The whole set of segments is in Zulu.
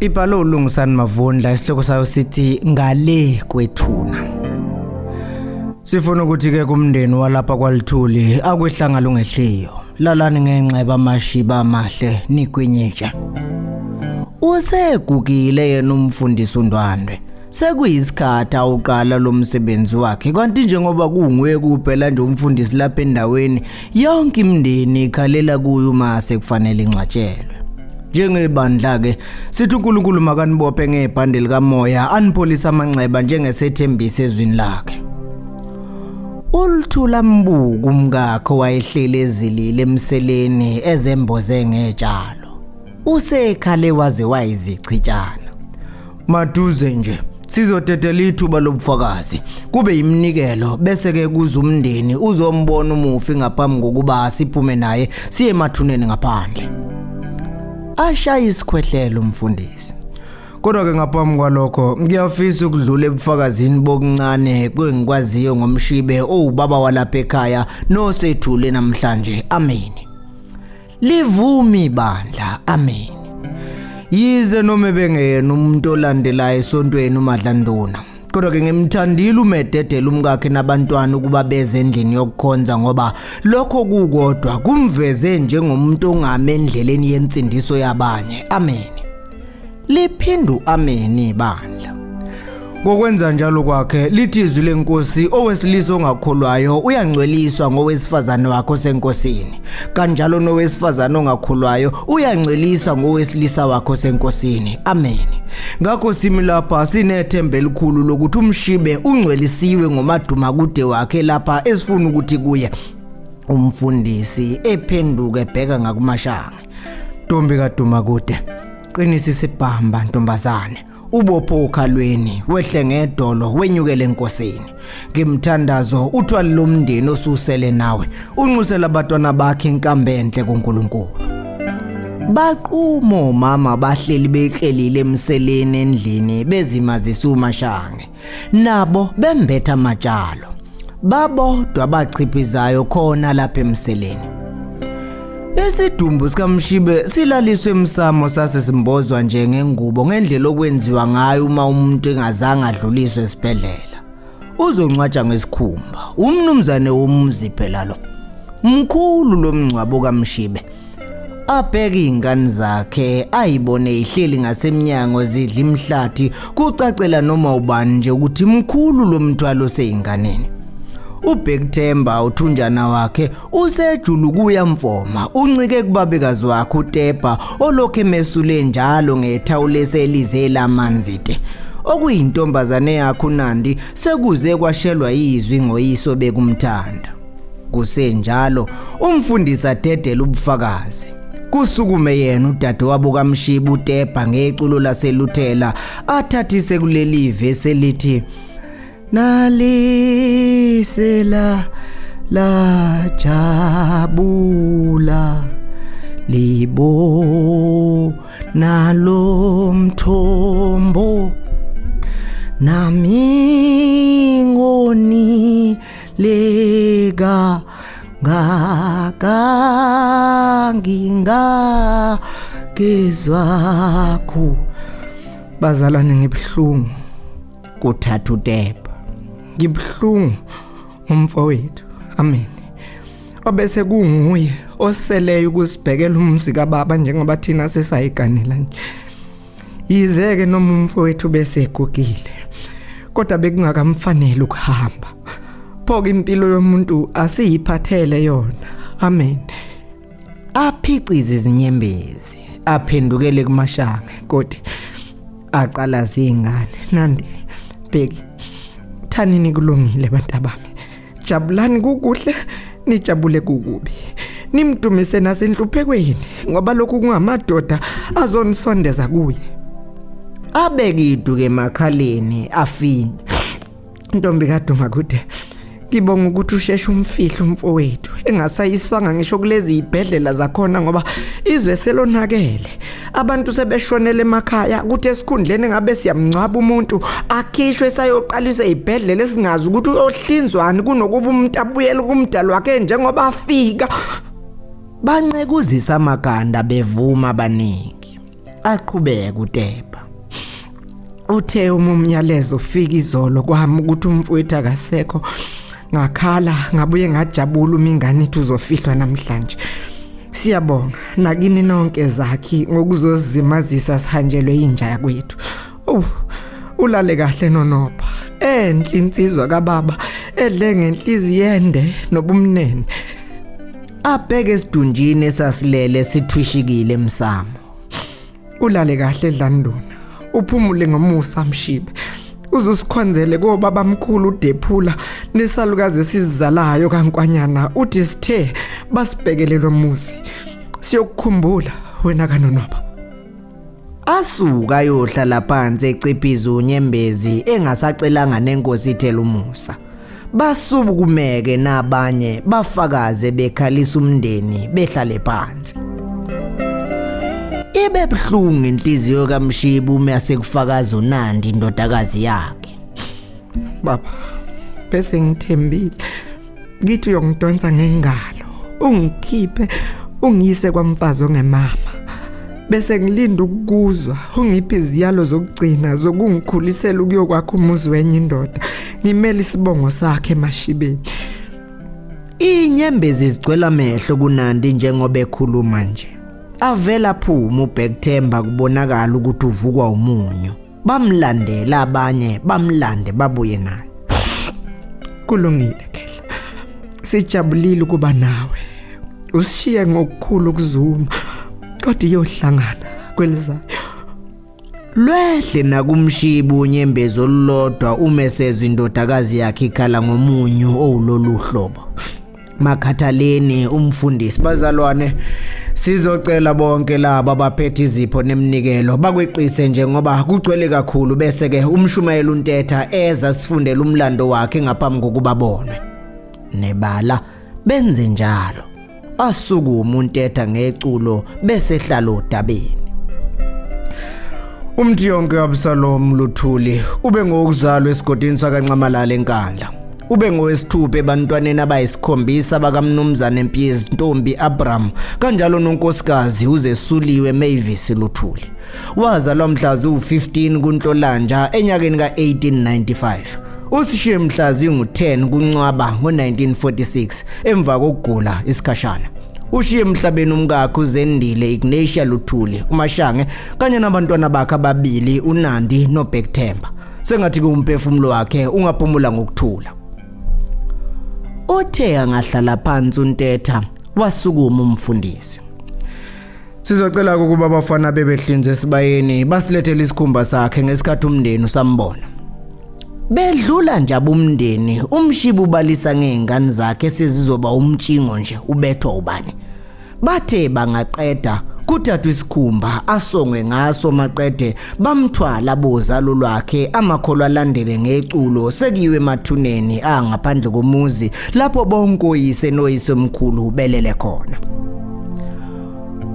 Ibhalo uLungisani Mavundla isihloko sayo sithi ngale kwethuna. Sifuna ukuthi ke kumndeni walapha kwaLithuli akwehlanga lungehliyo. Lalani ngenxeba amashiba amahle nigwinyeje. Usegugile yena umfundisi uNdwandwe. Sekuyisikhathi awuqala lo msebenzi wakhe kanti njengoba kunguye kuphela nje umfundisi lapha endaweni yonke imindeni ikhalela kuye uma sekufanele ingcwatshelwe. Njengebandla ke sithi uNkulunkulu makanibophe ngebhande likamoya anipholisa amanxeba njengesethembisa ezwini lakhe. Ulithula mbuku umkakho wayehlele ezilile emseleni ezemboze ngetshalo. Usekhale waze wayizichitshana. Maduze nje sizodedela ithuba lobufakazi kube iminikelo bese ke kuza umndeni uzombona umufi ngaphambi kokuba siphume naye siye emathuneni ngaphandle. Ashaya isikhwehlelo umfundisi. Kodwa ke ngaphambi kwalokho ngiyafisa ukudlula ebufakazini bokuncane kwengikwaziyo ngomshibe owubaba walapha ekhaya nosethule namhlanje. Amen. Livumi ibandla. Amen. Yize noma bengena umuntu olandelayo esontweni uMadlanduna. Kodwa ke ngimthandile umededela umkakhe nabantwana ukuba beze endlini yokukhonza ngoba lokho kukodwa kumveze njengomuntu ongame endleleni yensindiso yabanye. Amen. Liphindu amen ibandla. Ngokwenza njalo kwakhe lithi izwi lenkosi owesilisa ongakholwayo uyangcweliswa ngowesifazane wakho senkosini. Kanjalo nowesifazane ongakholwayo uyangceliswa ngowesilisa wakho senkosini. Amen. Ngakho simi lapha sinethemba elikhulu lokuthi umshibe ungcwelisiwe ngomaduma kude wakhe lapha esifuna ukuthi kuye umfundisi ephenduke ebheka ngakumashange. Ntombi kaduma kude qinisa isibhamba ntombazane. Ubopho ukhalweni wehle ngedolo wenyukele enkosini. Ngimthandazo uthwali lomndeni osusele nawe unxusela abantwana bakhe inkambe enhle kuNkulunkulu. Baqumo mama bahleli beklelile emseleni endlini bezimazisa umashange nabo bembetha amatshalo babodwa abachiphizayo khona lapha emseleni. Isidumbu sikamshibe silaliswe emsamo sase simbozwa njengengubo ngendlela okwenziwa ngayo uma umuntu engazange adluliswe esibhedlela. Uzongcwatsha ngesikhumba umnumzane womuzi phela lo. Mkhulu lo mngcwabo kaMshibe. Abheka izingane zakhe ayibone ihleli ngasemnyango zidla imhlathi kucacela noma ubani nje ukuthi mkhulu lo mthwalo seyinganeni. uBhekthemba uthunjana wakhe usejulu kuya mfoma uncike kubabekazi wakhe uTepa olokho emesule njalo ngethawule eselize lamanzite okuyintombazane yakhe uNandi sekuze kwashelwa izwi ngoyiso bekumthanda. Kusenjalo umfundisi adedela ubufakazi kusukume yena udade wabo kaMshibe uTepa ngeculo laseLuthela athathise kuleli vesi elithi nalisela la jabula libo nalomthombo nami ngoni lega ngakanginga kezwakho. Bazalwane ngibhlungu kuthatha uTepa. Ngibhlungu umfowethu. Amen. Obese kunguye oseleyo ukusibhekela umzi kaBaba njengoba thina sesayiganela nje. Yizeke noma umfowethu bese egugile. Kodwa bekungakamfanele ukuhamba. Phoka impilo yomuntu asiyiphathele yona. Amen. Aphiciza izinyembezi aphendukele kumashange kodwa aqala zingane. Nandi bheki thanini kulungile bantabami. Jabulani kukuhle nijabule kukubi. Nimdumise nasenhluphekweni ngoba lokhu kungamadoda azonisondeza kuye. Abekiduke emakhaleni afike. Ntombi kaduma kude. Ngibonga ukuthi usheshe umfihlo umfowethu engasayiswanga ngisho kulezi ibhedlela zakhona ngoba izwe selonakele. Abantu sebeshonela emakhaya ukuthi esikhundleni ngabe siyamncwaba umuntu akhishwe sayoqalisa ibhedlela esingazi ukuthi ohlinzwani kunokuba umuntu abuyele kumdalo wakhe njengoba afika. Bancekuzisa amaganda bevuma abaningi. Aqhubeka uTepa. Uthe umyalezo ufika izolo kwami ukuthi umfowethu akasekho. Ngakhala ngabuye ngajabula umingane ithi uzofihlwa namhlanje. Siyabonga nakini nonke zakhi ngokuzozimazisa sihanjelwe inja yakwethu. Ulale kahle Nonopha. Enhle insizwa kaBaba edle ngenhliziyo ende nobumnene. Abheke esidunjini esasilele sithwishikile emsamo. Ulale kahle Dlanduna. Uphumule ngomusa Mshibe. Uzosikhonzele koBaba mkhulu uDephula nesalukazi esizalayo kaNkwanyana uthi sithe basibhekele lo muzi. Siyokukhumbula wena kaNonopha. Asuka yohlala phansi eciphiza uNyembezi engasacelanga nenkosi ithela umusa. Basubukumeke nabanye bafakaze bekhalisa umndeni behlale phansi. Ibe buhlungu inhliziyo kaMshibe uma sekufakaza uNandi indodakazi yakhe. Baba, bese ngithembile. Ngithi uyongidonsa ngengalo, ungikhiphe ungiyise kwamfazi ongemama. Bese ngilinda ukukuzwa, ungiphi iziyalo zokugcina zokungikhulisela ukuyokwakha umuzi wenye indoda. Ngimele isibongo sakhe eMashibeni. Inyembezi zigcwele amehlo kuNandi njengoba ekhuluma nje. Avela phuma uBhekthemba kubonakala ukuthi uvukwa umunyu. Bamlandela abanye bamlande babuye naye. Kulungile Khehla. Sijabulile ukuba nawe. Usishiye ngokukhulu ukuzuma. Kodwa iyohlangana kwelizayo. Lwehle nakuMshibe uNyembezi olulodwa umeseza indodakazi yakhe ikhala ngomunyu owulolu hlobo. Makhathaleni umfundisi bazalwane sizocela bonke laba abaphethe izipho nemnikelo bakweqise njengoba kugcwele kakhulu bese ke umshumayeli uNtetha eza sifundela umlando wakhe ngaphambi kokuba bonwe. Nebala benze njalo. Asukuma uNtetha ngeculo bese hlala odabeni. Umthiyonke Absalom Luthuli ube ngokuzalwa esigodini sakaNcamalala eNkandla. Ube ngowesithupha ebantwaneni abayisikhombisa bakaMnumzane Mpizi Ntombi Abraham kanjalo nonkosikazi uZesuliwe Mavis Luthuli. Wazalwa mhla zu-15 kuNhlolanja enyakeni ka-1895. Usishiye mhla zingu-10 kuNcwaba ngo-1946 emva kokugula isikhashana. Ushiye emhlabeni umkakhe uZendile Ignatia Luthuli uMashange kanye nabantwana bakhe ababili uNandi noBhekthemba. Sengathi kumphefumulo wakhe ungaphumula ngokuthula. Uthe angahlala phansi uNtetha wasukuma umfundisi. Sizocela ukuba abafana bebehlinze esibayeni basilethele isikhumba sakhe ngesikhathi umndeni usambona. Bedlula nje abumndeni uMshibe ubalisa ngezingane zakhe sezizoba umtshingo nje ubethwa ubani. Bathe bangaqeda kuthathwa isikhumba asongwe ngaso maqede bamthwala abozalo lwakhe amakholo alandele ngeculo sekiwe emathuneni angaphandle komuzi lapho bonke oyise noyise omkhulu belele khona.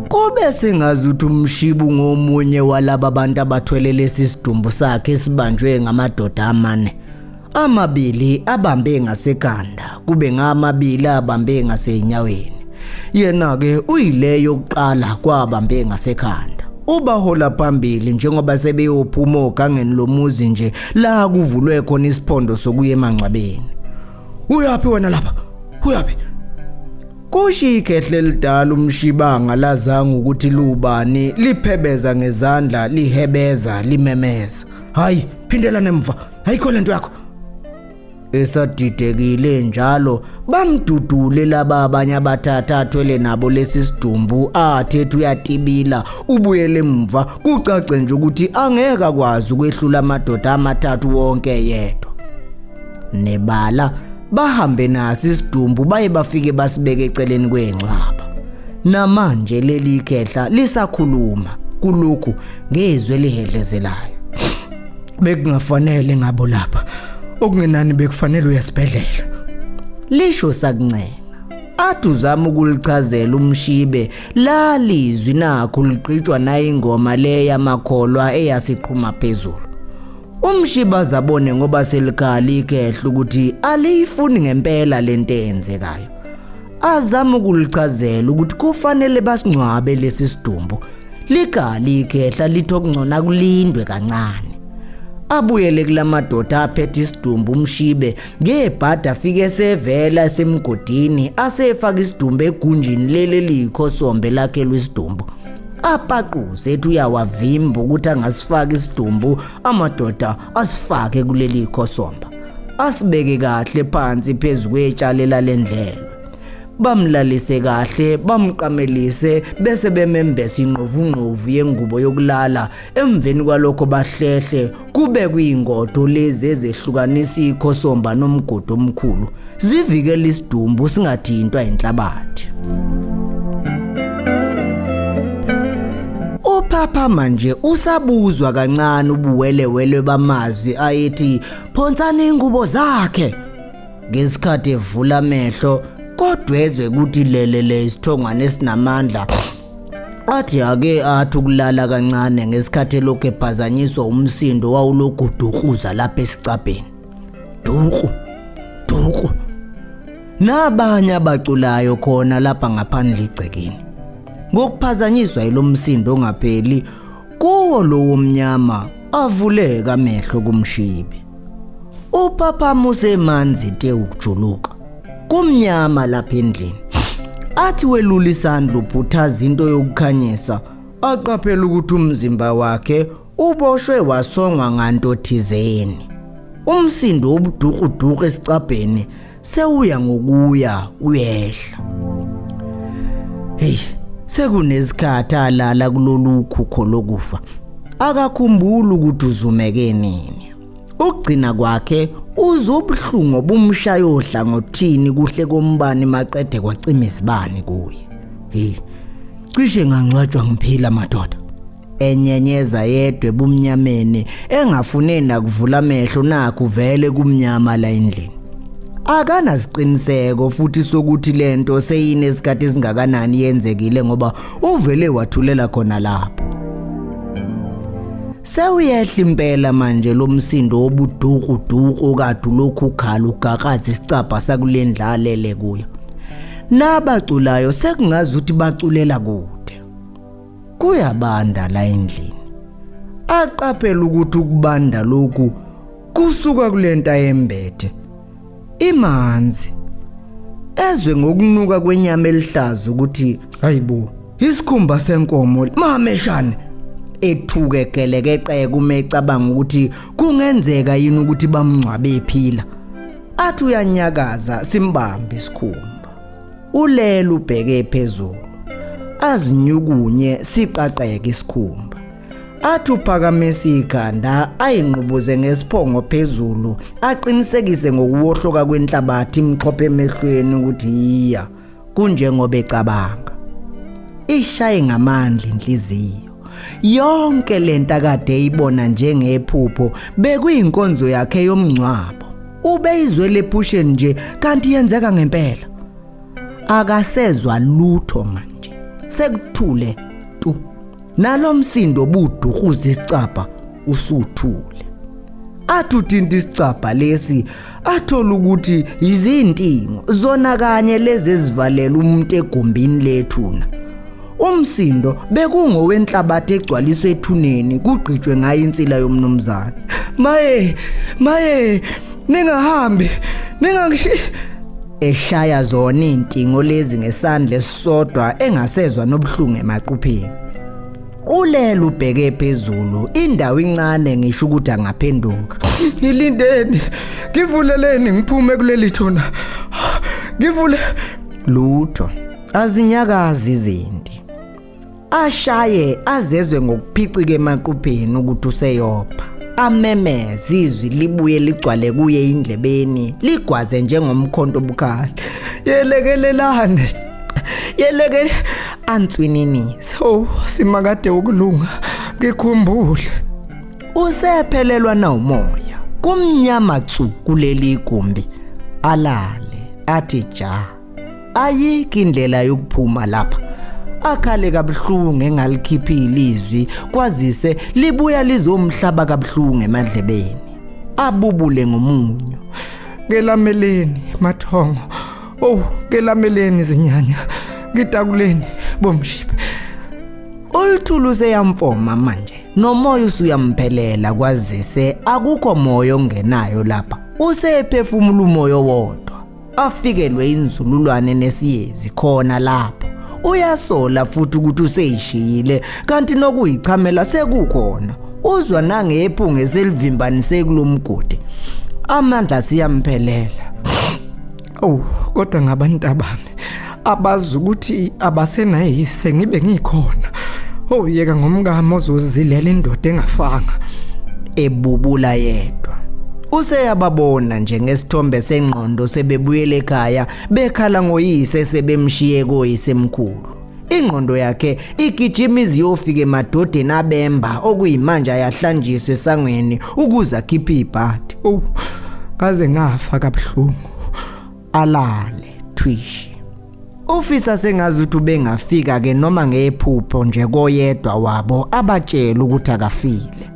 Kube sengazuthi uMshibe ngomunye walabo abantu abathwele lesi sidumbu sakhe sibanjwe ngamadoda amane. Amabili abambe ngasekhanda kube ngamabili abambe ngasenyaweni. Yena ke uyileyo yokuqala kwabambe ngasekhanda. Ubahola phambili njengoba sebeyophuma ogangeni lomuzi nje la kuvulwe khona isiphondo sokuya emangcwabeni. Uyapi wena lapha? Uyapi? Kushikhehle lidala uMshibe angalazanga ukuthi lubani liphebeza ngezandla lihebeza limemeza. Hayi phindela nemva. Ayikho lento yakho. Esadidekile njalo bamdudule laba abanye abathatha athwele nabo lesi sidumbu athethe uyatibila ubuyele emva kucace nje ukuthi angeke akwazi ukwehlula amadoda amathathu wonke yedwa. Nebala bahambe naso isidumbu baye bafike basibeke eceleni kwengcwaba. Namanje leli khehla lisakhuluma kulokhu ngezwe lihedlezelayo. Bekungafanele ngabo lapha. Okungenani bekufanele uyasibhedlela. Lisho sakuncenga. Athi uzama ukulichazela uMshibe la lizwi nakho liqhitshwa naye ingoma le yamakholwa eyasiqhuma phezulu. uMshibe azabone ngoba selikhala ikhehla ukuthi aliyifuni ngempela lento eyenzekayo. Azama ukulichazela ukuthi kufanele basingcwabe lesi sidumbu. Likhala ikhehla lithi okungcona kulindwe kancane. abuyele kulamadoda aphethe isidumbu umshibe ngebhada afike sevela semgodini asefaka isidumbu egunjini leli likhosombe lakhe lwesidumbu apaquze ethi uyawavimba ukuthi angasifaki isidumbu amadoda asifake kuleli khosomba asibeke kahle phansi phezulu kwetshale lalendlela bamlalise kahle bamqamelise bese bemembesa inqovunqovu yengubo yokulala emveni kwalokho bahlehle kube kuyingodo lezi ezehlukanisa ikhosomba nomgodo omkhulu zivikela isidumbu singathintwa inhlabathi. Upapa manje usabuzwa kancane ubuwelewele bamazwi ayethi phonsani ingubo zakhe ngesikhathi evula amehlo kodwa ezwe ukuthi lelele isithongwane esinamandla athi ake athi ukulala kancane ngesikhathi lokho ephazanyiswa umsindo wawulogudukuza lapha esicabheni duku nabanye abaculayo khona lapha ngaphandle igcekeni ngokuphazanyiswa yilomsindo ongapheli kuwo lowo mnyama avuleka amehlo kumshibi upapa musemanzi te ukujuluka kumnyama lapha endlini athi welula isandla uphuthaza into yokukhanyisa aqaphela ukuthi umzimba wakhe uboshwe wasongwa nganto thizeni umsindo obudukuduku esicabheni sewuya ngokuya uyehla sekunesikhathi alala kulolu khukho lokufa akakhumbula ukuthi uzumeke nini ukugcina kwakhe uzobhlungu obumshayo ohlangothini kuhle kombani maqede kwacima isibani kuye cishe ngangcwatshwa ngiphila madoda enyenyeza yedwe bumnyameni engafune nakuvula amehlo nakho vele kumnyama la endlini akana siqiniseko futhi sokuthi lento seyinesikhathi esingakanani yenzekile ngoba uvele wathulela khona lapho sewuyehla impela manje lomsindo obudukuduku kade lokhu khala ugakaza isicapha sakulendlalele kuyo nabaculayo sekungazi ukuthi baculela kude kuyabanda la endlini aqaphela ukuthi ukubanda lokhu kusuka kulenta yembethe imanzi ezwe ngokunuka kwenyama elihlaza ukuthi hayibo isikhumba senkomo mameshane ethukekeleke kumecabanga ukuthi kungenzeka yini ukuthi bamngcwabe ephila athi uyanyakaza simbambe isikhumba ulela ubheke phezulu azinyukunye siqaqeke isikhumba athi uphakamisa ikhanda ayinqubuze ngesiphongo phezulu aqinisekise ngokuwohloka kwenhlabathi imxhophe emehlweni ukuthi iya kunjengoba ecabanga ishaye ngamandla inhliziyo yonke lento akade eyibona njengephupho bekuyinkonzo yakhe yomngcwabo ubeyizwele ephushe nje kanti yenzeka ngempela akasezwa lutho manje sekuthule tu nalomsindo obudukuza isicapha usuthule athi uthinta isicapha lesi athola ukuthi izintingo zona kanye lezi ezivalela umuntu egumbini lethuna umsindo bekungowenhlabathi egcwaliswe ethuneni kugqitshwe ngayo insila yomnomzana maye ningahambi ningangishi eshaya zona intingo lezi ngesandla esisodwa engasezwa nobhlungu emaqhupheni ulela ubheke phezulu indawo incane ngisho ukuthi angaphenduka ngilindeni ngivuleleni ngiphume kuleli thona ngivule lutho azinyakazi izindi ashaye azezwe ngokuphicika emaqhupheni ukuthi useyopha amemeza izwi libuye ligcwale kuye indlebeni ligwaze njengomkhonto obukhali yelekelelane yeleke answinini so simakade ukulunga ngikhumbule usephelelwa na umoya kumnyama tsu kuleli igumbi alale athi ja ayikho indlela yokuphuma lapha akhale kabuhlungu engalikhiphi ilizwi kwazise libuya lizomhlaba kabuhlungu emadlebeni abubule ngomunyo ngelameleni mathongo ngelameleni zinyanya ngitakuleni bomshibe uLthulu seyamfoma manje nomoya usuyamphelela kwazise akukho moya ongenayo lapha usephefumula umoya wodwa afikelwe inzululwane nesiyezi khona lapho uyasola futhi ukuthi useyishiyile kanti nokuyichamela sekukhona uzwa nangephunga eselivimbanise kulomgodi amandla siyamphelela. Kodwa ngabantu abami abazi ukuthi abasenayise ngibe ngikhona. Yeka ngomkamo ozozilela indoda engafanga. Ebubula yedwa useyababona njengesithombe sengqondo sebebuyele ekhaya bekhala ngoyise sebemshiye koyisemkhulu. Ingqondo yakhe igijima iziyofika emadodeni abemba okuyimanje ayahlanjiswa esangweni ukuze akhiphe ibhadi. Kaze ngafa kabuhlungu. Alale thwishi. Ufisa sengazi ukuthi ubengafika ke noma ngephupho nje koyedwa wabo abatshela ukuthi akafile.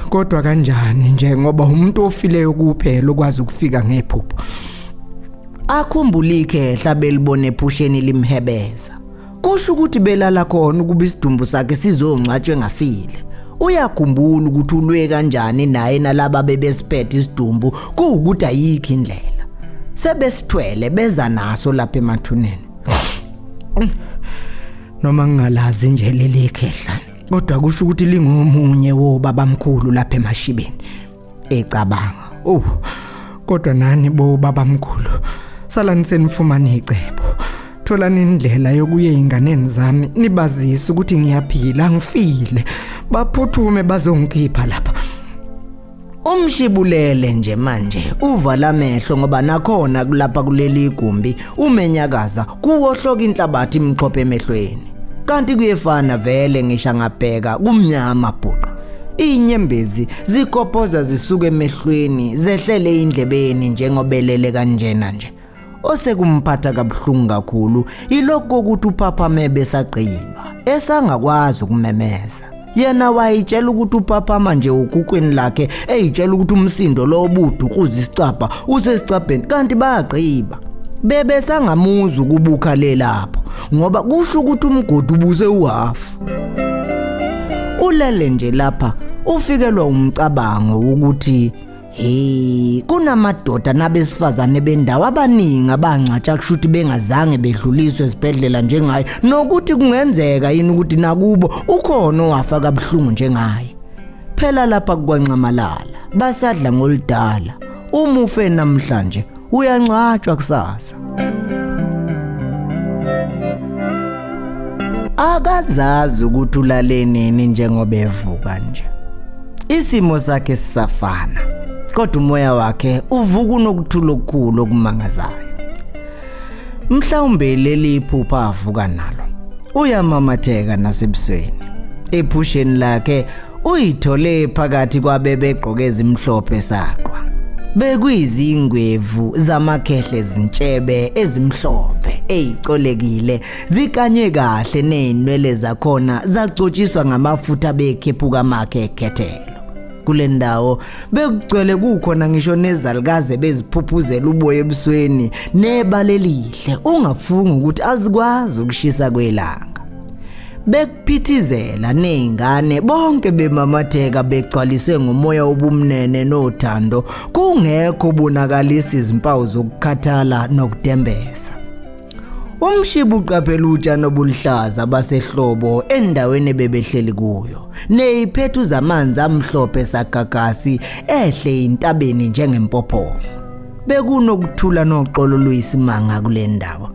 Kodwa kanjani nje ngoba umuntu ofileyo kuphela ukwazi ukufika ngephupho. Akhumbula ikhehla belibone ephusheni limhebeza. Kusho ukuthi belala khona ukuba isidumbu sakhe sizongcwatshwe ngafile. Uyakhumbula ukuthi ulwe kanjani naye nalaba bebesiphethe isidumbu kuukuthi ayikho indlela. Sebesithwele beza naso lapha emathuneni. Noma ngingalazi nje leli khehla kodwa kusho ukuthi lingomunye wobabamkhulu lapha emashibeni. Ecabanga. Kodwa nani bobabamkhulu salani senifumana icebo. Tholani indlela yokuye inganeni zami nibazise ukuthi ngiyaphila ngifile baphuthume bazongikhipha lapha. Umshibulele nje manje uvala amehlo ngoba nakhona kulapha kuleli igumbi umenyakaza kuwohloka inhlabathi imxhophe emehlweni kanti kuyefana vele ngisha ngabheka kumnyama bhuqu. Inyembezi zikophoza zisuka emehlweni zehlele indlebeni njengobelele kanjena nje. Osekumphatha kabuhlungu kakhulu ilokho ukuthi uPapa Mebe saqiba esangakwazi ukumemeza. Yena wayitshela ukuthi uPapa manje ukukweni lakhe eyitshela ukuthi umsindo lo obudu kuze isicapha usesicabheni kanti bayagqiba. Bebe sangamuza ukubukha lelapho ngoba kusho ukuthi umgodi ubuze uhafu. Ulele nje lapha ufikelwa umcabango ukuthi kunamadoda nabesifazane bendawo abaningi abangcwatsha kushuthi bengazange bedluliswe esibhedlela njengaye nokuthi kungenzeka yini ukuthi nakubo ukhona owafa kabuhlungu njengaye. Phela lapha kwancamalala basadla ngolidala umufe namhlanje uyangcwatshwa kusasa. Akazazi ukuthi ulale nini njengoba evuka nje. Isimo sakhe sisafana kodwa umoya wakhe uvuka unokuthula okukhulu okumangazayo. Mhlawumbe leli iphupha avuka nalo uyamamatheka nasebusweni. Ephusheni lakhe uyithole phakathi kwabebe egqoke ezimhlophe saqwa. Bekuyizingwevu zamakhehle zintshebe ezimhlophe ezicolekile zikanye kahle nezinwele zakhona zacotshiswa ngamafutha bekhephuka makhe ekhethelo. Kule ndawo bekugcwele kukhona ngisho nezalikaze beziphuphuzela uboya ebusweni nebalelihle ungafunga ukuthi azikwazi ukushisa kwelanga. Bekuphithizela nezingane bonke bemamatheka begcwaliswe ngomoya obumnene nothando kungekho bonakalisa izimpawu zokukhathala nokudembesa. Umshibu uqaphela utshani obuluhlaza basehlobo endaweni bebehleli kuyo neziphethu zamanzi amhlophe sagagasi ehle intabeni njengempopho. Bekunokuthula noxolo luyisimanga kule ndawo.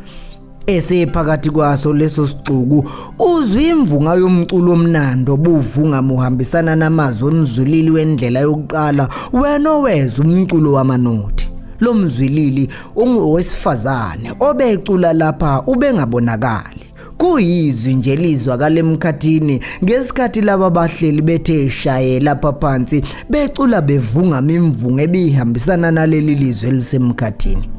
Esephakathi kwaso leso sixuku uzwa imvunga yomculo omnando buvunga muhambisana namazwi omzwilili wendlela yokuqala wena oweza umculo wamanothi. Lo mzwilili ungowesifazane obecula lapha ubengabonakali. Kuyizwi nje lizwakala emkhathini ngesikhathi laba bahleli bethe shaye lapha phansi becula bevunga imvunga ebihambisana naleli lizwe elisemkhathini.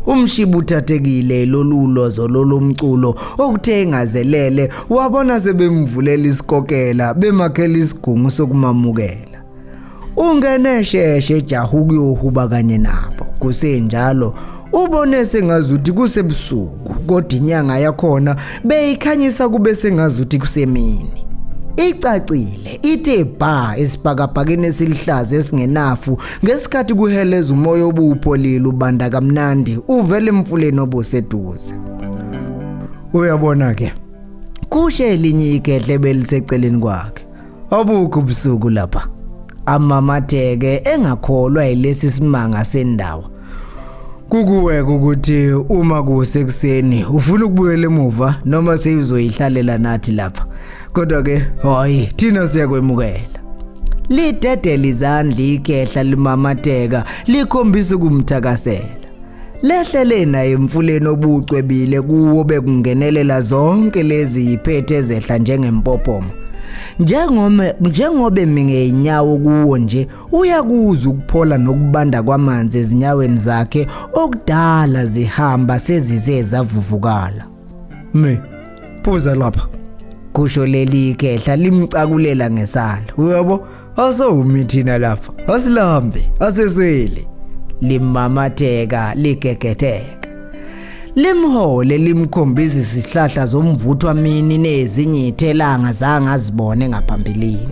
Umshibu uthathekile lolulozo lolomculo okuthe engazelele wabona sebemvulela isikokela bemakhela isigungu sokumamukela. Ungene sheshe ejaha ukuyohuba kanye nabo. Kusenjalo Ubone sengazuthi kusebusuku kodwa inyanga yakhona beyikhanyisa kube sengazuthi kusemini. Icacile ithe bha esibhakabhakeni esilihlaza esingenafu ngesikhathi kuheleza umoya obupholile ubanda kamnandi uvele emfuleni obuseduze. Uyabona ke kushe elinye igedle beliseceleni kwakhe. Abukho ubusuku lapha. Amamatheke engakholwa yilesi simanga sendawo. Kukuweka ukuthi uma kusekuseni ufuna ukubuyela emuva noma seyizoyihlalela nathi lapha. Kodwa ke hayi thina siyakwemukela. Lidedela izandla igedla limamatheka likhombisa ukumthakasela. Lehlele naye emfuleni obucwebile kuwo bekungenelela zonke lezi iphethe ezehla njengempophoma. Njengobe mingeinyawo kuwo nje uyakuza ukuphola nokubanda kwamanzi ezinyaweni zakhe okudala zihamba sezize zavuvukala. Phuza lapha. Kusho leli igedla limcakulela ngesandla. Uyabo asowumi thina lapha. Asilambe aseswele. Limamatheka ligegetheka. Limhole limkhombisa isihlahla zomvuthwa mini nezinye ithelanga zangazibone ngaphambilini.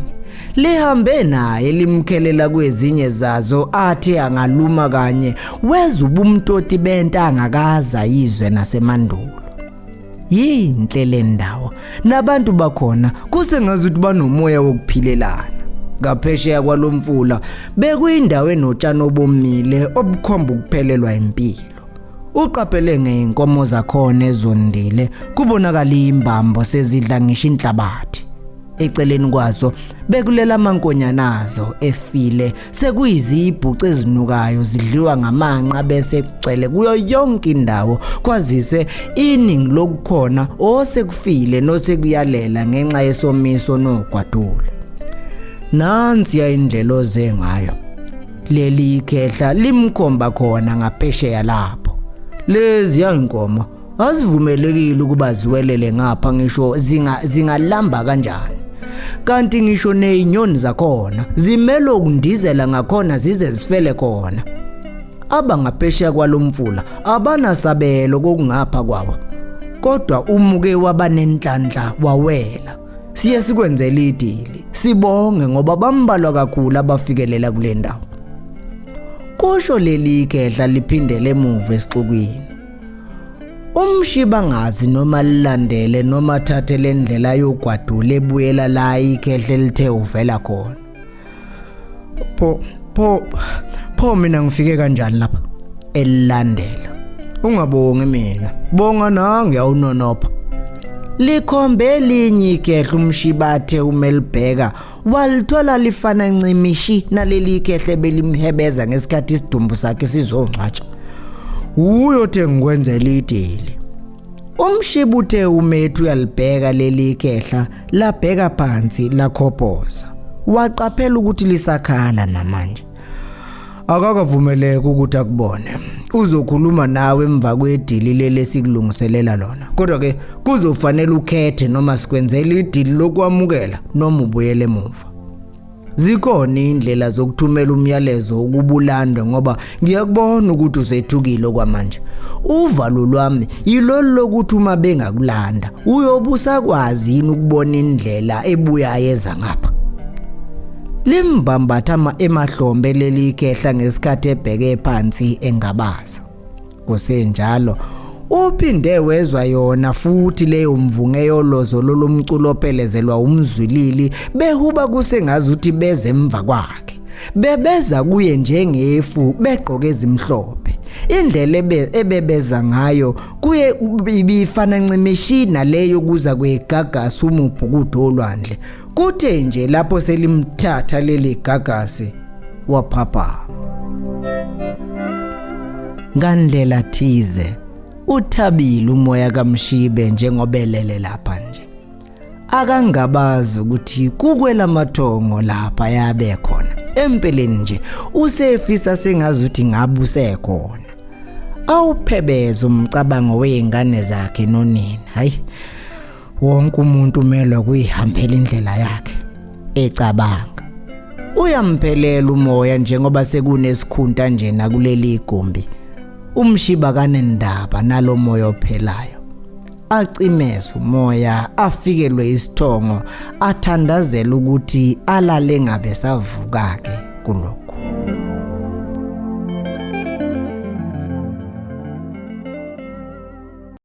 Lihambe naye limkhelela kwezinye zazo athi angaluma kanye weza ubumtoti bentanga akaza izwe nasemandulo. Yinhle le ndawo nabantu bakhona kusengazuthi banomoya wokuphilelana. Ngaphesheya kwalomfula bekuyindawo enotshani obomile obukhomba ukuphelelwa impilo. Uqaphele ngeenkomo zakhona ezondile kubonakala imbambo sezidla ngisho inhlabathi. Eceleni kwazo bekulela amankonyanazo efile sekuyizibhucu ezinukayo zidliwa ngamanqa bese kugcwele kuyo yonke indawo kwazise iningi lokukhona osekufile nosekuyalela ngenxa yesomiso nogwadule. Nansi indlela oze ngayo. Leli igedla limkhomba khona ngaphesheya lapho. Lezi inkomo azivumelekile ukuba ziwelele ngapha ngisho zingalamba kanjani. Kanti ngisho nezinyoni zakhona zimelo ukundizela ngakhona zize zifele khona. Abangaphesheya kwalomfula abanasabelo kokungapha kwawo. Kodwa umuke wabanenhlanhla wawela. Siye sikwenzela idili. Sibonge ngoba bambalwa kakhulu abafikelela kule ndawo. Kusho leli igedla liphindele emuva esixukwini. Umshibangazi noma lilandele noma thathe lendlela yogwadule ebuyela la igedla lithe uvela khona. Pho mina ngifike kanjani lapha? Elilandela. Ungabongi mina. Bonga nangu yawunonopha. Likhombe elinye igedla umshibathe uMelibheka walithola lifana ncimishi naleli igedla belimhebeza ngesikhathi isidumbu sakhe sizongcwatsha. Uyothe ngikwenzela idili. Umshibuthe umethu uyalibheka leli igedla labheka phansi lakhophoza. Waqaphela ukuthi lisakhala namanje. Akakavumeleka ukuthi akubone. Uzokhuluma nawe emva kwedili leli sikulungiselela lona. Kodwa ke kuzofanele ukhethe noma sikwenzela idili lokwamukela noma ubuyele emuva. Zikhona indlela zokuthumela umyalezo ukubulandwe ngoba ngiyakubona ukuthi usethukile kwamanje. Uvalo lwami yilolu lokuthi uma bengakulanda uyobusakwazi yini ukubona indlela ebuya yeza ngapha. Limbambatha emahlombe leli igedla ngesikhathi ebheke phansi engabaza. Kusenjalo uphinde wezwa yona futhi leyo mvunge yolozo lomculo ophelezelwa umzwilili behuba kusengazuthi beze emva kwakhe. Bebeza kuye njengefu begqoke ezimhlophe. Indlela ebebeza ngayo kuye ibifana ncimishina leyo kuza kwegagasi umubhukudo olwandle. Kuthe nje lapho selimthatha leli gagasi waphapha. Ngandlela thize uthabile umoya kaMshibe njengobelele lapha nje. Akangabazi ukuthi kukwela mathongo lapha yabe khona. Empeleni nje usefisa sengazuthi ngabe usekhona. Awuphebeza umcabango weingane zakhe nonina. Hayi. Wonke umuntu umelwa kuyihambela indlela yakhe ecabanga. Uyamphelela umoya njengoba sekunesikhunta nje nakuleli igumbi. umshiba kanendaba nalo moya ophelayo. Acimeza umoya, afikelwe isithongo, athandazela ukuthi alale ngabe savuka ke kulokho.